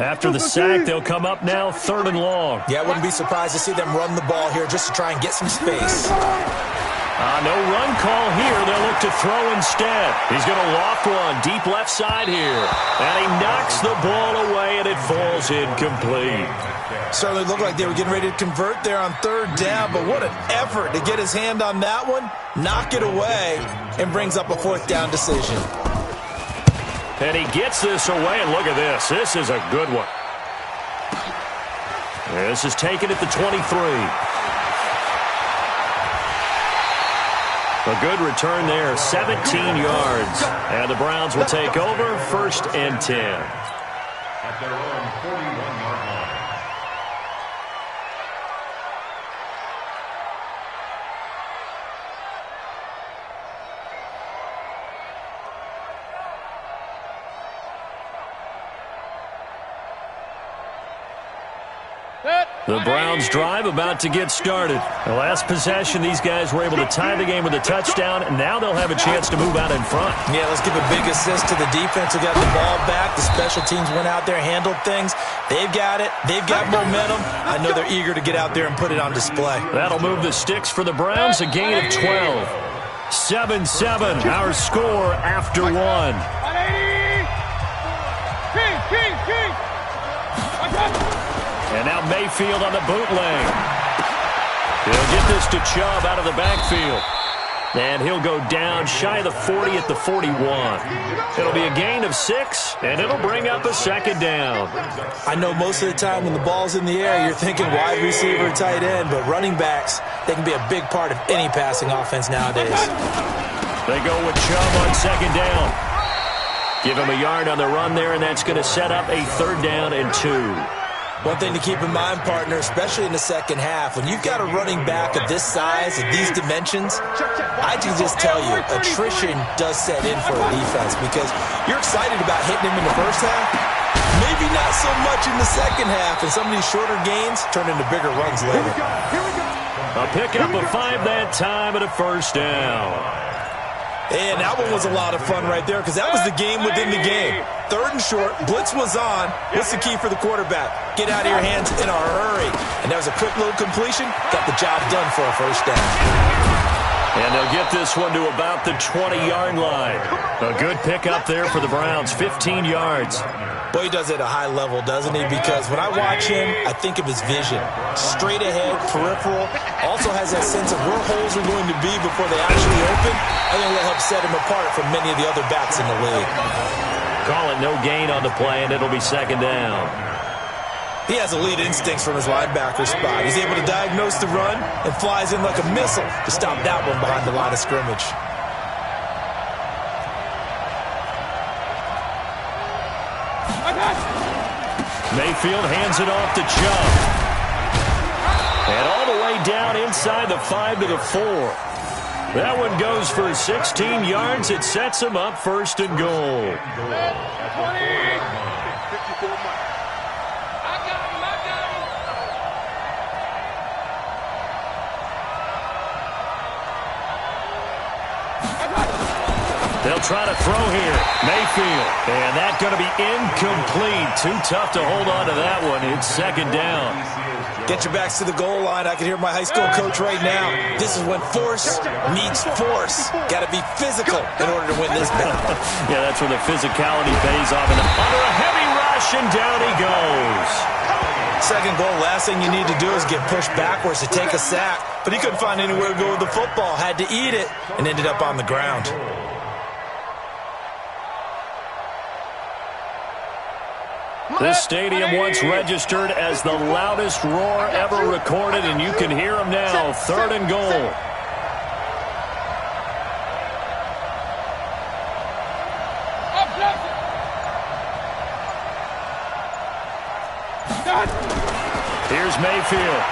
After the sack, they'll come up now 3rd and long. Yeah, I wouldn't be surprised to see them run the ball here just to try and get some space. No run call here. They'll look to throw instead. He's going to loft one deep left side here. And he knocks the ball away, and it falls incomplete. Certainly looked like they were getting ready to convert there on 3rd down, but what an effort to get his hand on that one, knock it away, and brings up a 4th down decision. And he gets this away, and look at this. This is a good one. This is taken at the 23. A good return there, 17 yards. And the Browns will take over, 1st and 10. At their own 41-yard line. The Browns drive about to get started. The last possession, these guys were able to tie the game with a touchdown, and now they'll have a chance to move out in front. Yeah, let's give a big assist to the defense who got the ball back. The special teams went out there, handled things. They've got it. They've got momentum. I know they're eager to get out there and put it on display. That'll move the sticks for the Browns, a gain of 12. 7-7, our score after one. And now Mayfield on the bootleg. He'll get this to Chubb out of the backfield. And he'll go down shy of the 40 at the 41. It'll be a gain of 6, and it'll bring up a second down. I know most of the time when the ball's in the air, you're thinking wide receiver, tight end, but running backs, they can be a big part of any passing offense nowadays. They go with Chubb on second down. Give him a yard on the run there, and that's going to set up a 3rd down and 2. One thing to keep in mind, partner, especially in the second half, when you've got a running back of this size, of these dimensions, I can just tell you, attrition does set in for a defense because you're excited about hitting him in the first half, maybe not so much in the second half, and some of these shorter gains turn into bigger runs later. A pickup of 5 that time at a 1st down. And that one was a lot of fun right there because that was the game within the game. 3rd and short, blitz was on. What's the key for the quarterback? Get out of your hands in a hurry. And that was a quick little completion. Got the job done for a 1st down. And they'll get this one to about the 20-yard line. A good pickup there for the Browns, 15 yards. Boy, he does it at a high level, doesn't he? Because when I watch him, I think of his vision. Straight ahead, peripheral. Also has that sense of where holes are going to be before they actually open. I think that'll help set him apart from many of the other backs in the league. Call it no gain on the play, and it'll be 2nd down. He has elite instincts from his linebacker spot. He's able to diagnose the run and flies in like a missile to stop that one behind the line of scrimmage. Mayfield hands it off to Chubb. And all the way down inside the 5 to the 4. That one goes for 16 yards. It sets him up 1st and goal. They'll try to throw here. Mayfield. And that's going to be incomplete. Too tough to hold on to that one. It's 2nd down. Get your backs to the goal line. I can hear my high school coach right now. This is when force meets force. Got to be physical in order to win this battle. Yeah, that's where the physicality pays off. And under a heavy rush, and down he goes. 2nd goal, last thing you need to do is get pushed backwards to take a sack. But he couldn't find anywhere to go with the football. Had to eat it and ended up on the ground. This stadium once registered as the loudest roar ever recorded, and you can hear them now. 3rd and goal. Here's Mayfield.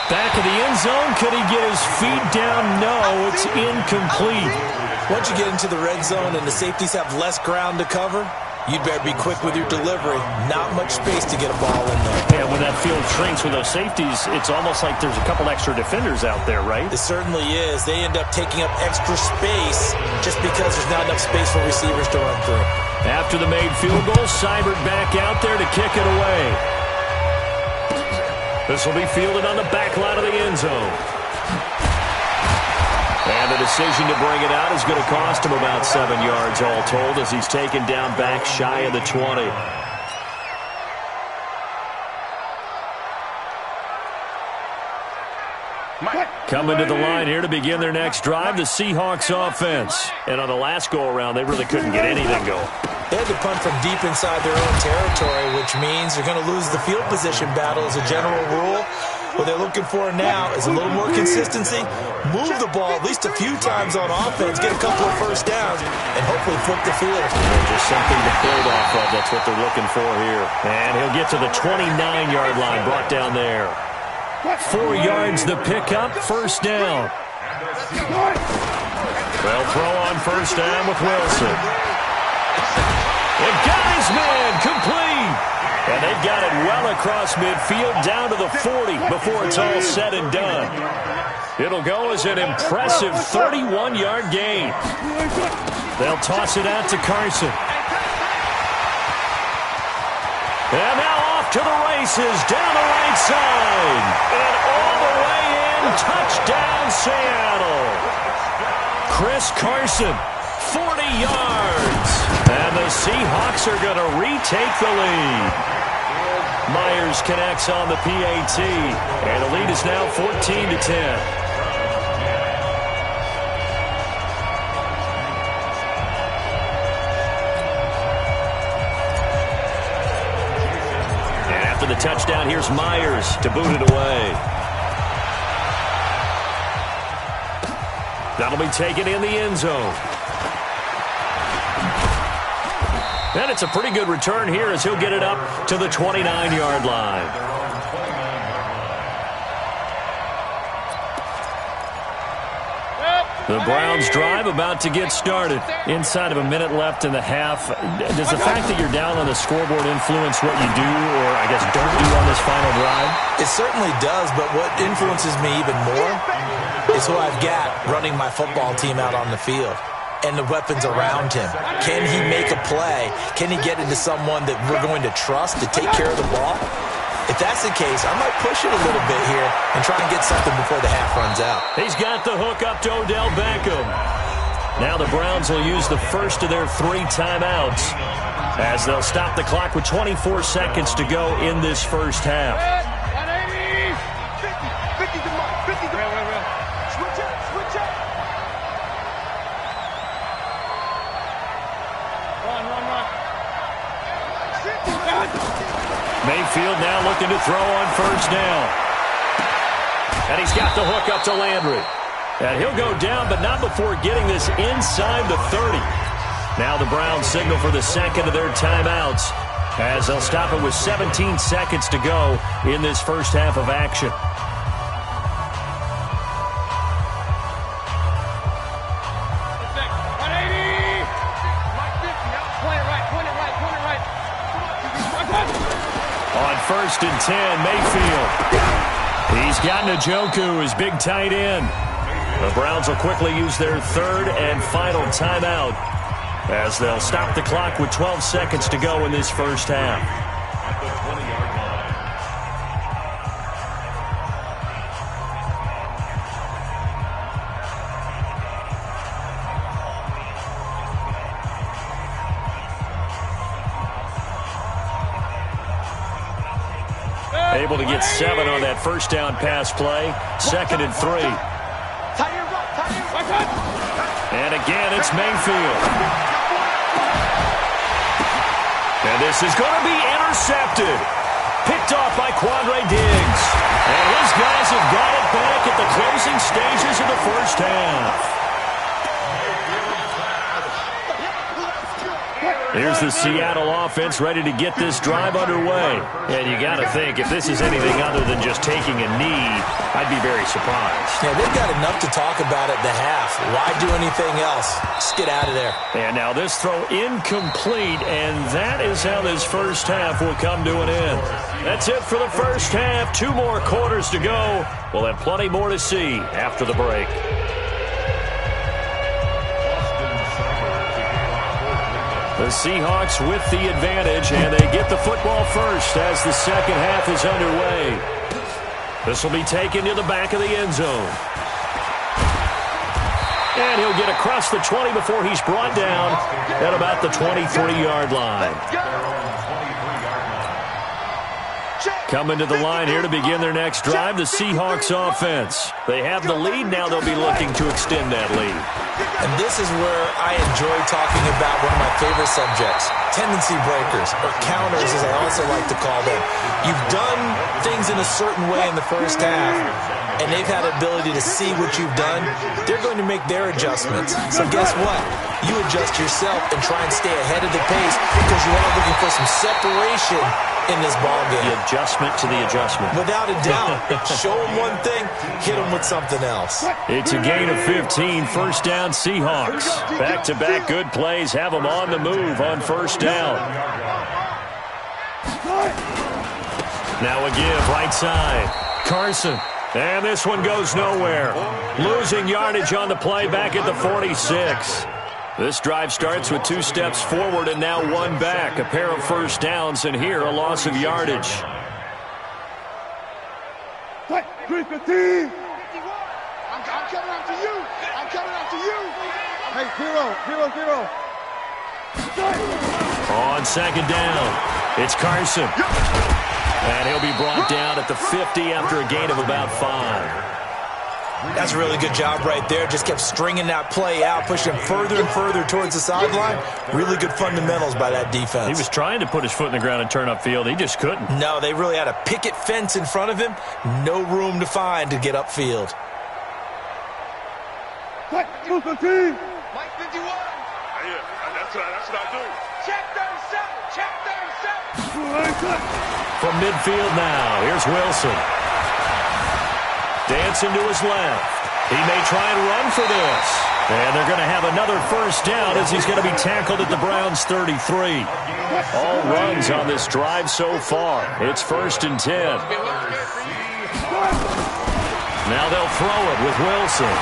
Back of the end zone. Could he get his feet down? No, it's incomplete. Once you get into the red zone and the safeties have less ground to cover, you'd better be quick with your delivery. Not much space to get a ball in there. Yeah, when that field shrinks with those safeties, it's almost like there's a couple extra defenders out there, right? It certainly is. They end up taking up extra space just because there's not enough space for receivers to run through. After the made field goal, Seibert back out there to kick it away. This will be fielded on the back line of the end zone. And the decision to bring it out is going to cost him about 7 yards all told as he's taken down back shy of the 20. Coming to the line here to begin their next drive, the Seahawks offense. And on the last go-around, they really couldn't get anything going. They had to punt from deep inside their own territory, which means they're going to lose the field position battle as a general rule. What they're looking for now is a little more consistency, move the ball at least a few times on offense, get a couple of 1st downs, and hopefully flip the field. Just something to build off of. That's what they're looking for here. And he'll get to the 29-yard line, brought down there. 4 yards the pickup, 1st down. They'll throw on 1st down with Wilson. And got his his man, complete. And they've got it well across midfield, down to the 40 before it's all said and done. It'll go as an impressive 31-yard gain. They'll toss it out to Carson. And now off to the races, down the right side. And all the way in, touchdown Seattle. Chris Carson, 40 yards. And the Seahawks are going to retake the lead. Myers connects on the PAT. And the lead is now 14-10. After the touchdown, here's Myers to boot it away. That'll be taken in the end zone. And it's a pretty good return here as he'll get it up to the 29-yard line. The Browns drive about to get started. Inside of a minute left in the half. Does the fact that you're down on the scoreboard influence what you do, or I guess don't do on this final drive? It certainly does, but what influences me even more is who I've got running my football team out on the field and the weapons around him. Can he make a play? Can he get into someone that we're going to trust to take care of the ball? If that's the case, I might push it a little bit here and try and get something before the half runs out. He's got the hook up to Odell Beckham. Now the Browns will use the first of their 3 timeouts as they'll stop the clock with 24 seconds to go in this first half. 180! 50 to mark. 50 to mark. Switch up. Switch up. Run. Mayfield now looking to throw on first down. And he's got the hook up to Landry. And he'll go down, but not before getting this inside the 30. Now the Browns signal for the second of their timeouts as they'll stop it with 17 seconds to go in this first half of action. On 1st and 10, Mayfield. He's got Njoku, his big tight end. The Browns will quickly use their 3rd and final timeout as they'll stop the clock with 12 seconds to go in this first half. Able to get 7 on that first down pass play. 2nd and 3. And again, it's Mayfield. And this is going to be intercepted. Picked off by Quandre Diggs. And his guys have got it back at the closing stages of the first half. Here's the Seattle offense ready to get this drive underway. And you got to think, if this is anything other than just taking a knee, I'd be very surprised. Yeah, they've got enough to talk about at the half. Why do anything else? Just get out of there. And now this throw incomplete, and that is how this first half will come to an end. That's it for the first half. 2 more quarters to go. We'll have plenty more to see after the break. The Seahawks with the advantage, and they get the football first as the second half is underway. This will be taken to the back of the end zone. And he'll get across the 20 before he's brought down at about the 23-yard line. Coming to the line here to begin their next drive, the Seahawks offense. They have the lead. Now they'll be looking to extend that lead. And this is where I enjoy talking about one of my favorite subjects, tendency breakers, or counters as I also like to call them. You've done things in a certain way in the first half, and they've had the ability to see what you've done. They're going to make their adjustments. So guess what? You adjust yourself and try and stay ahead of the pace because you are looking for some separation in this ball game. The adjustment to the adjustment. Without a doubt. Show them one thing, hit them with something else. It's a gain of 15, first down Seahawks. Back-to-back good plays have them on the move on first down. Now a give, right side. Carson. And this one goes nowhere. Losing yardage on the play back at the 46. This drive starts with 2 steps forward and now 1 back. A pair of first downs, and here a loss of yardage. 315. I'm coming out to you. I'm coming out to you. Hey, 0. On second down, it's Carson. And he'll be brought down at the 50 after a gain of about 5. That's a really good job right there. Just kept stringing that play out, pushing him further and further towards the sideline. Really good fundamentals by that defense. He was trying to put his foot in the ground and turn upfield. He just couldn't. No, they really had a picket fence in front of him. No room to find to get upfield. Mike 51. Yeah, that's what I do. Check 37. From midfield now, here's Wilson. Dancing to his left. He may try and run for this. And they're going to have another first down as he's going to be tackled at the Browns' 33. All runs on this drive so far. It's 1st and 10. Now they'll throw it with Wilson.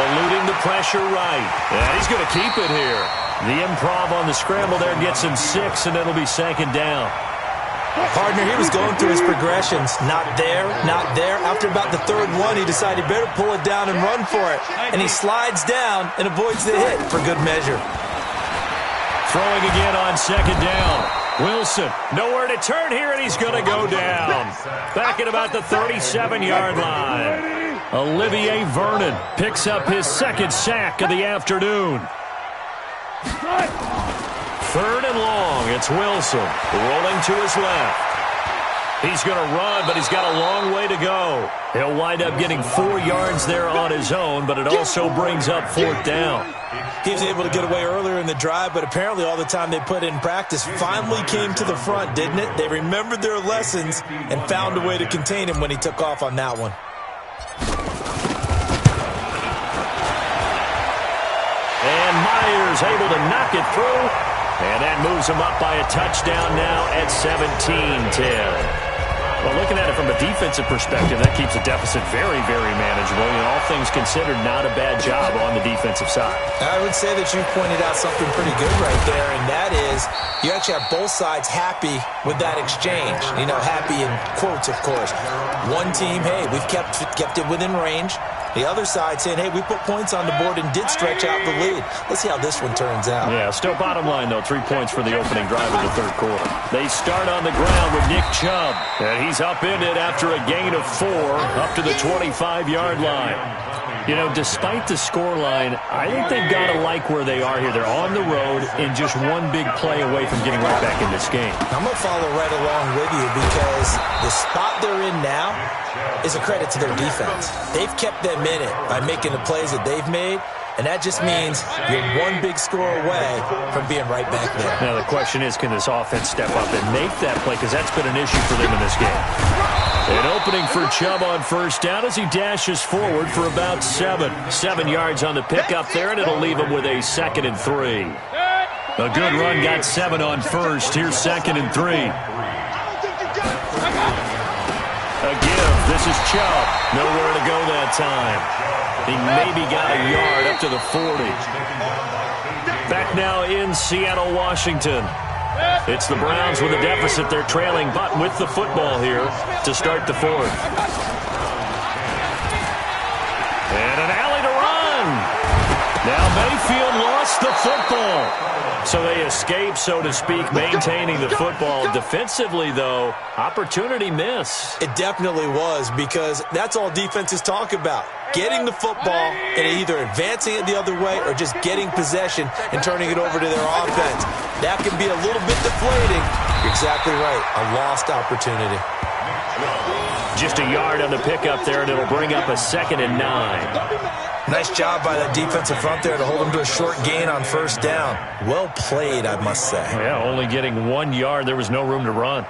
Eluding the pressure right. And he's going to keep it here. The improv on the scramble there gets him 6, and it'll be 2nd down. Partner, he was going through his progressions. Not there, not there. After about the 3rd one, he decided he better pull it down and run for it. And he slides down and avoids the hit for good measure. Throwing again on 2nd down. Wilson, nowhere to turn here, and he's going to go down. Back at about the 37-yard line. Olivier Vernon picks up his 2nd sack of the afternoon. 3rd and long. It's Wilson rolling to his left. He's going to run, but he's got a long way to go. He'll wind up getting 4 yards there on his own, but it also brings up 4th down. He was able to get away earlier in the drive, but apparently all the time they put in practice finally came to the front, didn't it? They remembered their lessons and found a way to contain him when he took off on that one. And Myers able to knock it through. And that moves him up by a touchdown now at 17-10. Well, looking at it from a defensive perspective, that keeps the deficit very, very manageable. And all things considered, not a bad job on the defensive side. I would say that you pointed out something pretty good right there, and that is you actually have both sides happy with that exchange. You know, happy in quotes, of course. One team, hey, we've kept it within range. The other side saying, hey, we put points on the board and did stretch out the lead. Let's see how this one turns out. Yeah, still bottom line, though, 3 points for the opening drive of the 3rd quarter. They start on the ground with Nick Chubb. And he's upended after a gain of 4 up to the 25-yard line. You know, despite the scoreline, I think they've got to like where they are here. They're on the road and just one big play away from getting right back in this game. I'm going to follow right along with you because the spot they're in now is a credit to their defense. They've kept them in it by making the plays that they've made, and that just means you're one big score away from being right back there. Now the question is, can this offense step up and make that play? Because that's been an issue for them in this game. An opening for Chubb on 1st down as he dashes forward for about 7 yards on the pickup there, and it'll leave him with a 2nd and 3. A good run got 7 on 1st. Here's 2nd and 3. A give. This is Chubb. Nowhere to go that time. He maybe got a yard up to the 40. Back now in Seattle, Washington. It's the Browns with a deficit. They're trailing, but with the football here to start the 4th. And an alley to run. Now Mayfield lost the football. So they escape, so to speak, maintaining the football. Defensively, though, opportunity miss. It definitely was, because that's all defenses talk about. Getting the football and either advancing it the other way or just getting possession and turning it over to their offense. That can be a little bit deflating. You're exactly right. A lost opportunity. Just a yard on the pickup there, and it'll bring up a 2nd and 9. Nice job by that defensive front there to hold him to a short gain on 1st down. Well played, I must say. Yeah, only getting 1 yard. There was no room to run.